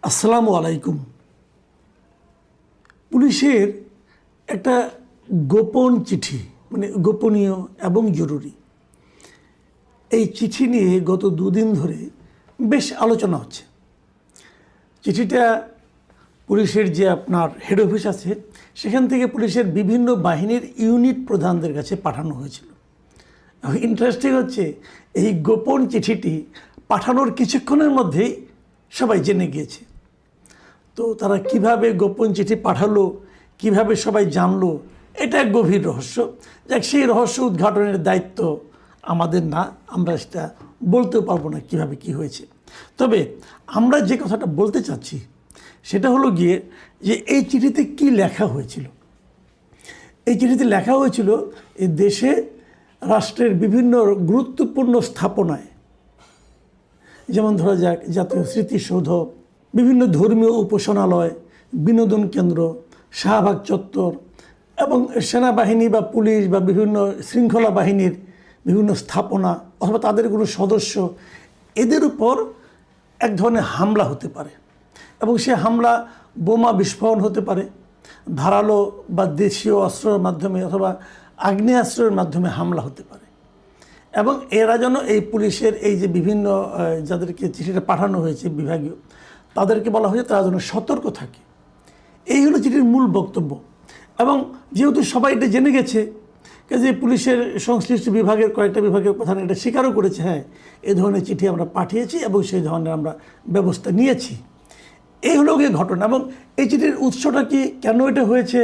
আসসালামু আলাইকুম। পুলিশের একটা গোপন চিঠি, মানে গোপনীয় এবং জরুরি, এই চিঠি নিয়ে গত দুদিন ধরে বেশ আলোচনা হচ্ছে। চিঠিটা পুলিশের যে আপনার হেড অফিস আছে সেখান থেকে পুলিশের বিভিন্ন বাহিনীর ইউনিট প্রধানদের কাছে পাঠানো হয়েছিল। ইন্টারেস্টিং হচ্ছে, এই গোপন চিঠিটি পাঠানোর কিছুক্ষণের মধ্যেই সবাই জেনে গিয়েছে। তো তারা কিভাবে গোপন চিঠি পাঠালো, কিভাবে সবাই জানলো, এটা এক গভীর রহস্য। যাক, সেই রহস্য উদ্ঘাটনের দায়িত্ব আমাদের না, আমরা সেটা বলতেও পারবো না কিভাবে কি হয়েছে। তবে আমরা যে কথাটা বলতে চাচ্ছি সেটা হলো গিয়ে যে এই চিঠিতে কি লেখা হয়েছিল। এই চিঠিতে লেখা হয়েছিল এই দেশে রাষ্ট্রের বিভিন্ন গুরুত্বপূর্ণ স্থাপনায়, যেমন ধরা যাক জাতীয় স্মৃতিসৌধ, বিভিন্ন ধর্মীয় উপাসনালয়, বিনোদন কেন্দ্র, শাহবাগ চত্বর এবং সেনাবাহিনী বা পুলিশ বা বিভিন্ন শৃঙ্খলা বাহিনীর বিভিন্ন স্থাপনা অথবা তাদের কোনো সদস্য, এদের উপর এক ধরনের হামলা হতে পারে এবং সে হামলা বোমা বিস্ফোরণ হতে পারে, ধারালো বা দেশীয় অস্ত্রের মাধ্যমে অথবা আগ্নেয়াস্ত্রের মাধ্যমে হামলা হতে পারে। এবং এরা যেন এই পুলিশের এই যে বিভিন্ন যাদেরকে চিঠিটা পাঠানো হয়েছে বিভাগীয়, তাদেরকে বলা হয়েছে তারা যেন সতর্ক থাকে। এই হলো চিঠির মূল বক্তব্য। এবং যেহেতু সবাই এটা জেনে গেছে, যে পুলিশের সংশ্লিষ্ট বিভাগের কয়েকটা বিভাগের প্রধান এটা স্বীকারও করেছে, হ্যাঁ এই ধরনের চিঠি আমরা পাঠিয়েছি এবং সেই ধরনের আমরা ব্যবস্থা নিয়েছি। এই হলো গিয়ে ঘটনা। এবং এই চিঠির উৎসটা কি, কেন এটা হয়েছে,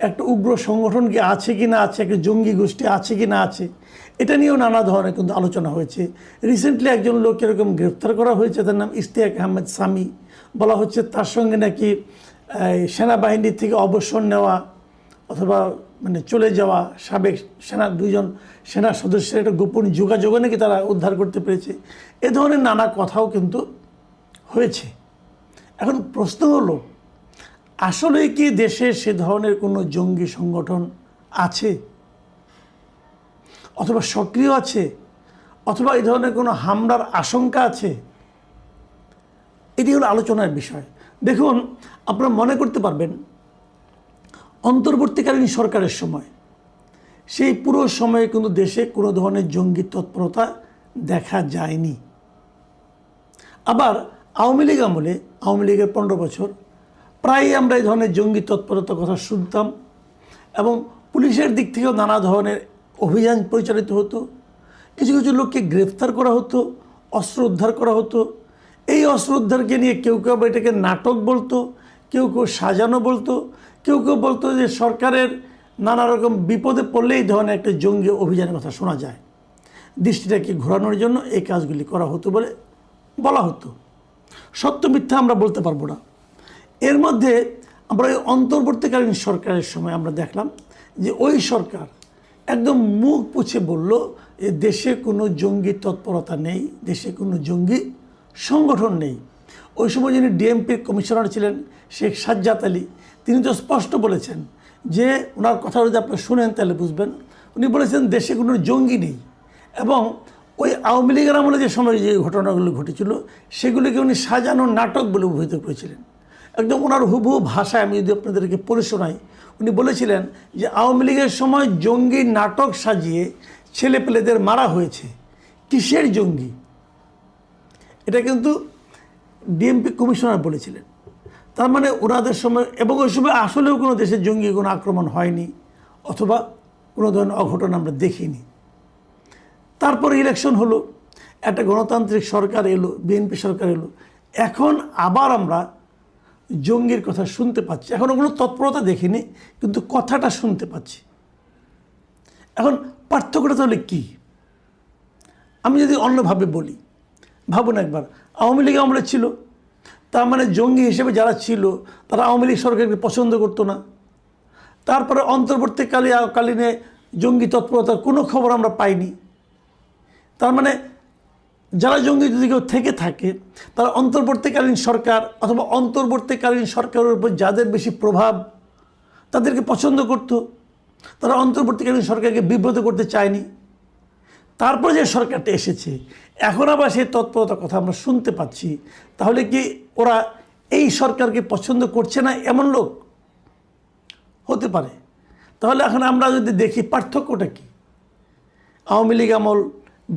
একটা উগ্র সংগঠন কি আছে কি না আছে, একটা জঙ্গি গোষ্ঠী আছে কি না আছে, এটা নিয়েও নানা ধরনের কিন্তু আলোচনা হয়েছে। রিসেন্টলি একজন লোক এরকম গ্রেফতার করা হয়েছে, তার নাম ইশতিয়াক আহমেদ সামি। বলা হচ্ছে তার সঙ্গে নাকি সেনাবাহিনীর থেকে অবসর নেওয়া অথবা মানে চলে যাওয়া সাবেক দুইজন সেনা সদস্যের একটা গোপন যোগাযোগও নাকি তারা উদ্ধার করতে পেরেছে। এ ধরনের নানা কথাও কিন্তু হয়েছে। এখন প্রশ্ন হলো, আসলে কি দেশে সে ধরনের কোনো জঙ্গি সংগঠন আছে অথবা সক্রিয় আছে অথবা এই ধরনের কোনো হামলার আশঙ্কা আছে? এটি হলো আলোচনার বিষয়। দেখুন, আপনারা মনে করতে পারবেন অন্তর্বর্তীকালীন সরকারের সময়, সেই পুরো সময়ে কিন্তু দেশে কোনো ধরনের জঙ্গি তৎপরতা দেখা যায়নি। আবার আওয়ামী লীগ আমলে, আওয়ামী লীগের 15 বছর প্রায়ই আমরা এই ধরনের জঙ্গি তৎপরতার কথা শুনতাম এবং পুলিশের দিক থেকেও নানা ধরনের অভিযান পরিচালিত হতো। কিছু কিছু লোককে গ্রেফতার করা হতো, অস্ত্র উদ্ধার করা হতো। এই অস্ত্র উদ্ধারকে নিয়ে কেউ কেউ এটাকে নাটক বলতো, কেউ কেউ সাজানো বলতো, কেউ কেউ বলতো যে সরকারের নানা রকম বিপদে পড়লে এই ধরনের একটা জঙ্গি অভিযানের কথা শোনা যায়, দৃষ্টিটাকে ঘোরানোর জন্য এই কাজগুলি করা হতো বলে বলা হতো। সত্য মিথ্যা আমরা বলতে পারবো না। এর মধ্যে আমরা ওই অন্তর্বর্তীকালীন সরকারের সময় আমরা দেখলাম যে ওই সরকার একদম মুখ পুছে বলল যে দেশে কোনো জঙ্গি তৎপরতা নেই, দেশে কোনো জঙ্গি সংগঠন নেই। ওই সময় যিনি ডিএমপির কমিশনার ছিলেন শেখ সাজ্জাদ আলী, তিনি তো স্পষ্ট বলেছেন, যে ওনার কথা যদি আপনি শুনেন তাহলে বুঝবেন, উনি বলেছেন দেশে কোনো জঙ্গি নেই। এবং ওই আওয়ামী লীগের আমলে যে সময় যে ঘটনাগুলো ঘটেছিল সেগুলিকে উনি সাজানো নাটক বলে অভিহিত করেছিলেন। একদম ওনার হুবহু ভাষায় আমি যদি আপনাদেরকে পড়ে শোনাই, উনি বলেছিলেন যে আওয়ামী লীগের সময় জঙ্গি নাটক সাজিয়ে ছেলেপেলেদের মারা হয়েছে। কিসের জঙ্গি? এটা কিন্তু ডিএমপি কমিশনার বলেছিলেন। তার মানে ওনাদের সময়, এবং ওই সময় আসলেও কোনো দেশের জঙ্গি কোনো আক্রমণ হয়নি অথবা কোনো ধরনের অঘটন আমরা দেখিনি। তারপর ইলেকশন হলো, একটা গণতান্ত্রিক সরকার এলো, বিএনপি সরকার এলো। এখন আবার আমরা জঙ্গির কথা শুনতে পাচ্ছি। এখনও কোনো তৎপরতা দেখিনি, কিন্তু কথাটা শুনতে পাচ্ছি। এখন পার্থক্যটা তাহলে কী? আমি যদি অন্যভাবে বলি, ভাবুন একবার, আওয়ামী লীগ আমলে ছিল, তার মানে জঙ্গি হিসেবে যারা ছিল তারা আওয়ামী লীগ সরকারকে পছন্দ করতো না। তারপরে অন্তর্বর্তীকালীনে জঙ্গি তৎপরতার কোনো খবর আমরা পাইনি। তার মানে যারা জঙ্গি যদি কেউ থেকে থাকে, তারা অন্তর্বর্তীকালীন সরকার অথবা অন্তর্বর্তীকালীন সরকারের উপর যাদের বেশি প্রভাব তাদেরকে পছন্দ করত, তারা অন্তর্বর্তীকালীন সরকারকে বিব্রত করতে চায়নি। তারপরে যে সরকারটা এসেছে, এখন আবার সেই তৎপরতার কথা আমরা শুনতে পাচ্ছি। তাহলে কি ওরা এই সরকারকে পছন্দ করছে না এমন লোক হতে পারে। তাহলে এখন আমরা যদি দেখি পার্থক্যটা কি, আওয়ামী লীগ আমল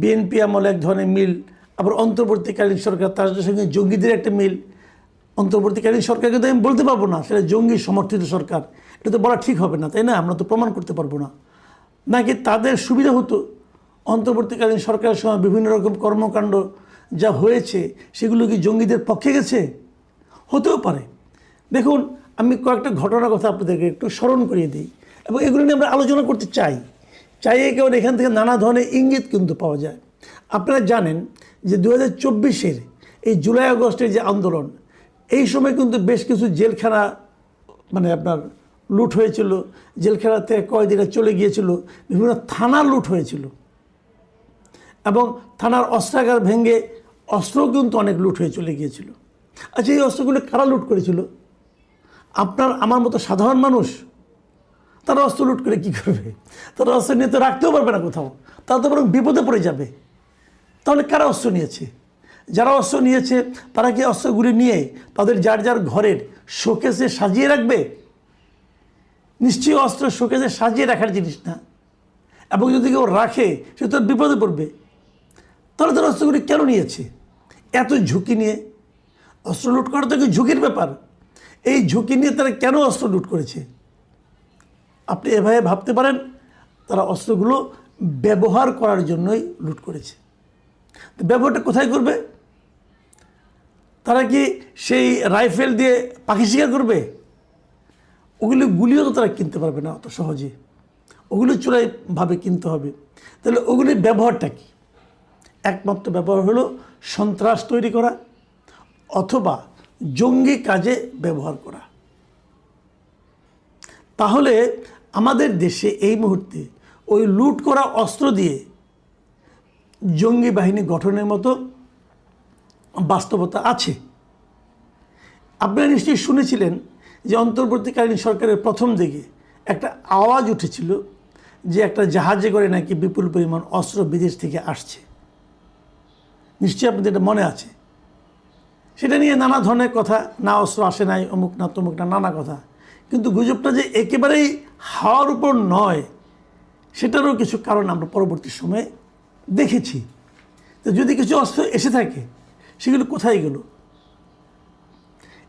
বিএনপি আমল এক ধরনের মিল, আবার অন্তর্বর্তীকালীন সরকার তার সঙ্গে জঙ্গিদের একটা মিল। অন্তর্বর্তীকালীন সরকারকে তো আমি বলতে পারবো না সেটা জঙ্গি সমর্থিত সরকার, এটা তো বলা ঠিক হবে না, তাই না? আমরা তো প্রমাণ করতে পারবো না। নাকি তাদের সুবিধা হতো অন্তর্বর্তীকালীন সরকারের সময় বিভিন্ন রকম কর্মকাণ্ড যা হয়েছে সেগুলো কি জঙ্গিদের পক্ষে গেছে? হতেও পারে। দেখুন, আমি কয়েকটা ঘটনার কথা আপনাদেরকে একটু স্মরণ করিয়ে দিই এবং এগুলো নিয়ে আমরা আলোচনা করতে চাইয়ে কেবল এখান থেকে নানা ধরনের ইঙ্গিত কিন্তু পাওয়া যায়। আপনারা জানেন যে 2024-এর এই জুলাই আগস্টের যে আন্দোলন, এই সময় কিন্তু বেশ কিছু জেলখানা আপনার লুট হয়েছিল, জেলখানাতে কয়েদিরা চলে গিয়েছিল, বিভিন্ন থানা লুট হয়েছিল এবং থানার অস্ত্রাগার ভেঙে অস্ত্রও কিন্তু অনেক লুট হয়ে চলে গিয়েছিল। আচ্ছা, এই অস্ত্রগুলো কারা লুট করেছিল? আপনার আমার মতো সাধারণ মানুষ তারা অস্ত্র লুট করে কী করবে? তারা অস্ত্র নিয়ে তো রাখতেও পারবে না কোথাও, তারা তো বরং বিপদে পড়ে যাবে। তাহলে কারা অস্ত্র নিয়েছে? যারা অস্ত্র নিয়েছে তারা কি অস্ত্রগুলি নিয়ে তাদের যার যার ঘরের শোকেসে সাজিয়ে রাখবে? নিশ্চয়ই অস্ত্র শোকেসে সাজিয়ে রাখার জিনিস না, এবং যদি কেউ রাখে সে তো বিপদে পড়বে। তাহলে তারা অস্ত্রগুলি কেন নিয়েছে? এত ঝুঁকি নিয়ে অস্ত্র লুট করা তো কি ঝুঁকির ব্যাপার? এই ঝুঁকি নিয়ে তারা কেন অস্ত্র লুট করেছে? আপনি এভাবে ভাবতে পারেন তারা অস্ত্রগুলো ব্যবহার করার জন্যই লুট করেছে। তো ব্যবহারটা কোথায় করবে? তারা কি সেই রাইফেল দিয়ে পাখি শিকার করবে? ওগুলি গুলিও তো তারা কিনতে পারবে না অত সহজে, ওগুলি চোরাইভাবে কিনতে হবে। তাহলে ওগুলির ব্যবহারটা কি? একমাত্র ব্যবহার হলো সন্ত্রাস তৈরি করা অথবা জঙ্গি কাজে ব্যবহার করা। তাহলে আমাদের দেশে এই মুহূর্তে ওই লুট করা অস্ত্র দিয়ে জঙ্গি বাহিনী গঠনের মতো বাস্তবতা আছে। আপনারা নিশ্চয়ই শুনেছিলেন যে অন্তর্বর্তীকালীন সরকারের প্রথম দিকে একটা আওয়াজ উঠেছিল যে একটা জাহাজে করে নাকি বিপুল পরিমাণ অস্ত্র বিদেশ থেকে আসছে। নিশ্চয়ই আপনাদের এটা মনে আছে। সেটা নিয়ে নানা ধরনের কথা, না অস্ত্র আসে নাই, অমুক না তমুক না, নানা কথা। কিন্তু গুজবটা যে একেবারেই হাওয়ার উপর নয় সেটারও কিছু কারণ আমরা পরবর্তী সময়ে দেখেছি। তো যদি কিছু অস্ত্র এসে থাকে সেগুলো কোথায় গেল?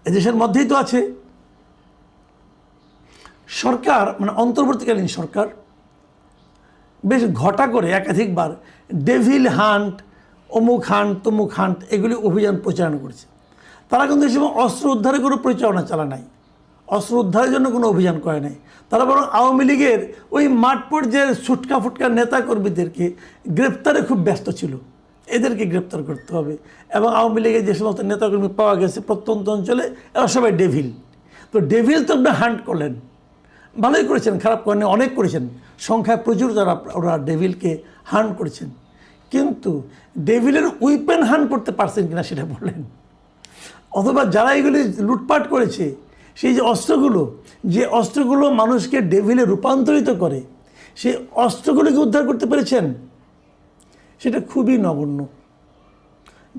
এদেশের মধ্যেই তো আছে। সরকার অন্তর্বর্তীকালীন সরকার বেশ ঘটা করে একাধিকবার ডেভিল হান্ট, অমুক হান্ট তমুক হান্ট এগুলি অভিযান পরিচালনা করেছে। তারা কিন্তু এই সময় অস্ত্র উদ্ধারের কোনো পরিচালনা চালা নাই, অস্ত্র উদ্ধারের জন্য কোনো অভিযান করে নাই। তারা বরং আওয়ামী লীগের ওই মাঠ পর্যায়ের ছুটকা ফুটকা নেতাকর্মীদেরকে গ্রেপ্তারে খুব ব্যস্ত ছিল। এদেরকে গ্রেপ্তার করতে হবে, এবং আওয়ামী লীগের যে সমস্ত নেতাকর্মী পাওয়া গেছে প্রত্যন্ত অঞ্চলে এরা সবাই ডেভিল। তো ডেভিল তো আপনি হান্ট করলেন, ভালোই করেছেন, খারাপ করেন, অনেক করেছেন, সংখ্যায় প্রচুর তারা ওরা ডেভিলকে হান্ট করেছেন। কিন্তু ডেভিলের উইপেন হান্ট করতে পারছেন কিনা সেটা বলেন। অথবা যারা এগুলি লুটপাট করেছে সেই যে অস্ত্রগুলো মানুষকে ডেভিলে রূপান্তরিত করে, সেই অস্ত্রগুলোকে উদ্ধার করতে পেরেছেন? সেটা খুবই নগণ্য।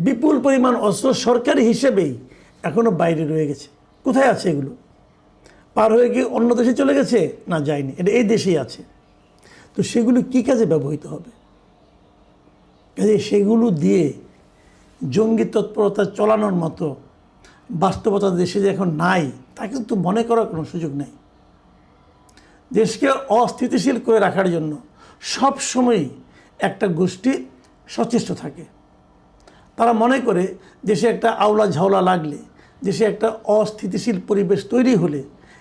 বিপুল পরিমাণ অস্ত্র সরকারি হিসেবেই এখনও বাইরে রয়ে গেছে। কোথায় আছে এগুলো? পার হয়ে গিয়ে অন্য দেশে চলে গেছে? না, যায়নি, এটা এই দেশেই আছে। তো সেগুলো কী কাজে ব্যবহৃত হবে? কাজে সেগুলো দিয়ে জঙ্গি তৎপরতা চালানোর মতো বাস্তবতা দেশে যে এখন নাই তা কিন্তু মনে করার কোনো সুযোগ নেই। দেশকে অস্থিতিশীল করে রাখার জন্য সব সময়ই একটা গোষ্ঠী সচেষ্ট থাকে। তারা মনে করে দেশে একটা আওলা ঝাওলা লাগলে, দেশে একটা অস্থিতিশীল পরিবেশ তৈরি হলে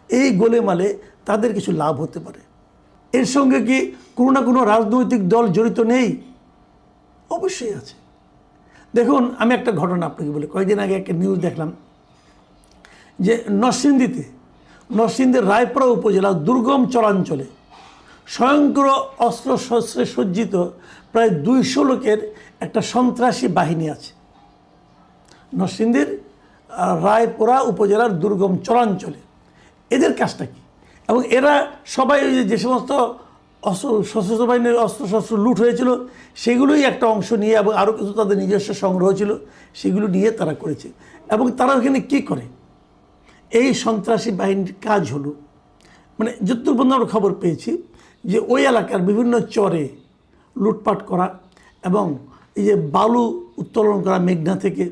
এই গোলেমালে তাদের কিছু লাভ হতে পারে। এর সঙ্গে কি কোনো না কোনো রাজনৈতিক দল জড়িত নেই? অবশ্যই আছে। দেখুন, আমি একটা ঘটনা আপনাকে বলি। কয়েকদিন আগে একটা নিউজ দেখলাম যে নরসিংদীর রায়পুরা উপজেলার দুর্গম চরাঞ্চলে স্বয়ংক্রিয় অস্ত্রশস্ত্রে সজ্জিত প্রায় 200 লোকের একটা সন্ত্রাসী বাহিনী আছে নরসিংদীর রায়পুরা উপজেলার দুর্গম চরাঞ্চলে। এদের কাজটা কি? এবং এরা সবাই যে সমস্ত সশস্ত্র বাহিনীর অস্ত্রশস্ত্র লুট হয়েছিল সেগুলোই একটা অংশ নিয়ে, এবং আরও কিছু তাদের নিজস্ব সংগ্রহ ছিল সেগুলো নিয়ে তারা করেছে। এবং তারা ওখানে কী করে? এই সন্ত্রাসী বাহিনীর কাজ হলো, মানে যতটুকু পর্যন্ত আমরা খবর পেয়েছি যে ওই এলাকার বিভিন্ন চরে লুটপাট করা এবং এই যে বালু উত্তোলন করা মেঘনা থেকে,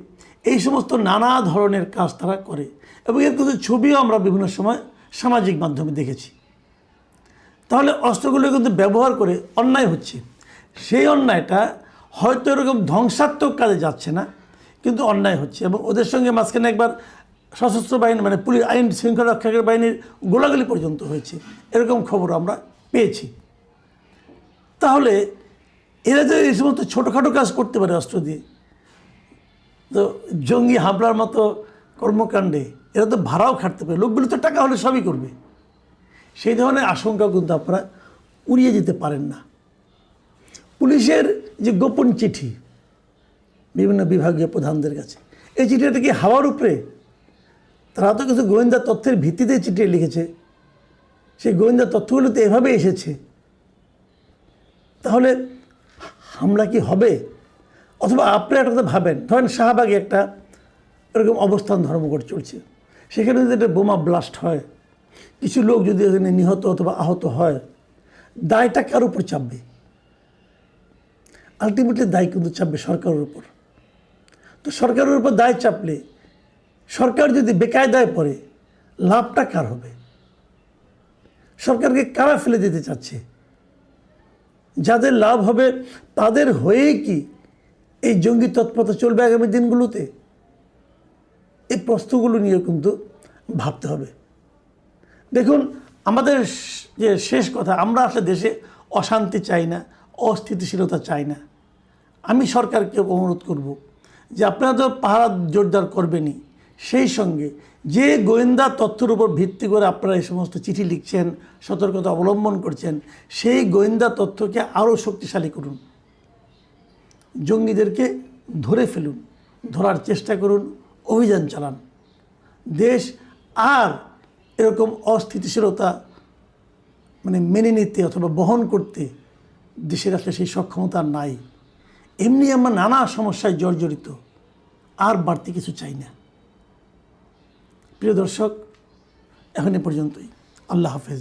এই সমস্ত নানা ধরনের কাজ তারা করে এবং এর কিছু ছবিও আমরা বিভিন্ন সময় সামাজিক মাধ্যমে দেখেছি। তাহলে অস্ত্রগুলো কিন্তু ব্যবহার করে অন্যায় হচ্ছে, সেই অন্যায়টা হয়তো এরকম ধ্বংসাত্মক কাজে যাচ্ছে না, কিন্তু অন্যায় হচ্ছে এবং ওদের সঙ্গে মাঝখানে একবার সশস্ত্র বাহিনী মানে পুলিশ আইন শৃঙ্খলা রক্ষাকারী বাহিনীর গোলাগুলি পর্যন্ত হয়েছে, এরকম খবর আমরা পেয়েছি। তাহলে এরা যে এই সমস্ত ছোটোখাটো কাজ করতে পারে অস্ত্র দিয়ে, তো জঙ্গি হামলার মতো কর্মকাণ্ডে এরা তো ভাড়াও খাটতে পারে, লোকগুলো তো টাকা হলে সবই করবে, সেই ধরনের আশঙ্কা কিন্তু আপনারা উড়িয়ে দিতে পারেন না। পুলিশের যে গোপন চিঠি বিভিন্ন বিভাগীয় প্রধানদের কাছে, এই চিঠিটা কি হাওয়ার উপরে? তারা তো কিছু গোয়েন্দা তথ্যের ভিত্তিতে চিঠি লিখেছে, সেই গোয়েন্দা তথ্যগুলো তো এভাবে এসেছে। তাহলে হামলা কি হবে? অথবা আপনি একটা কথা ভাবেন, ধরেন শাহবাগে একটা এরকম অবস্থান ধর্মঘট চলছে, সেখানে যদি একটা বোমা ব্লাস্ট হয়, কিছু লোক যদি এখানে নিহত অথবা আহত হয়, দায়টা কার উপর চাপবে? আলটিমেটলি দায় কিন্তু চাপবে সরকারের উপর। তো সরকারের উপর দায় চাপলে সরকার যদি বেকায়দায় পড়ে, লাভটা কার হবে? সরকারকে কারা ফেলে দিতে চাচ্ছে? যাদের লাভ হবে তাদের হয়েই কি এই জঙ্গি তৎপরতা চলবে আগামী দিনগুলোতে? এই প্রশ্নগুলো নিয়ে কিন্তু ভাবতে হবে। দেখুন, আমাদের যে শেষ কথা, আমরা আসলে দেশে অশান্তি চাই না, অস্থিতিশীলতা চাই না। আমি সরকারকে অনুরোধ করব যে আপনারা তো পাহারা জোরদার করবেনই, সেই সঙ্গে যে গোয়েন্দা তথ্যের উপর ভিত্তি করে আপনারা এই সমস্ত চিঠি লিখছেন, সতর্কতা অবলম্বন করছেন, সেই গোয়েন্দা তথ্যকে আরও শক্তিশালী করুন, জঙ্গিদেরকে ধরে ফেলুন, ধরার চেষ্টা করুন, অভিযান চালান। দেশ আর এরকম অস্থিতিশীলতা মানে মেনে নিতে অথবা বহন করতে দেশের আসলে সেই সক্ষমতা নাই। এমনি আমরা নানা সমস্যায় জর্জরিত, আর বাড়তি কিছু চাই না। প্রিয় দর্শক, এখন এ পর্যন্তই। আল্লাহ হাফেজ।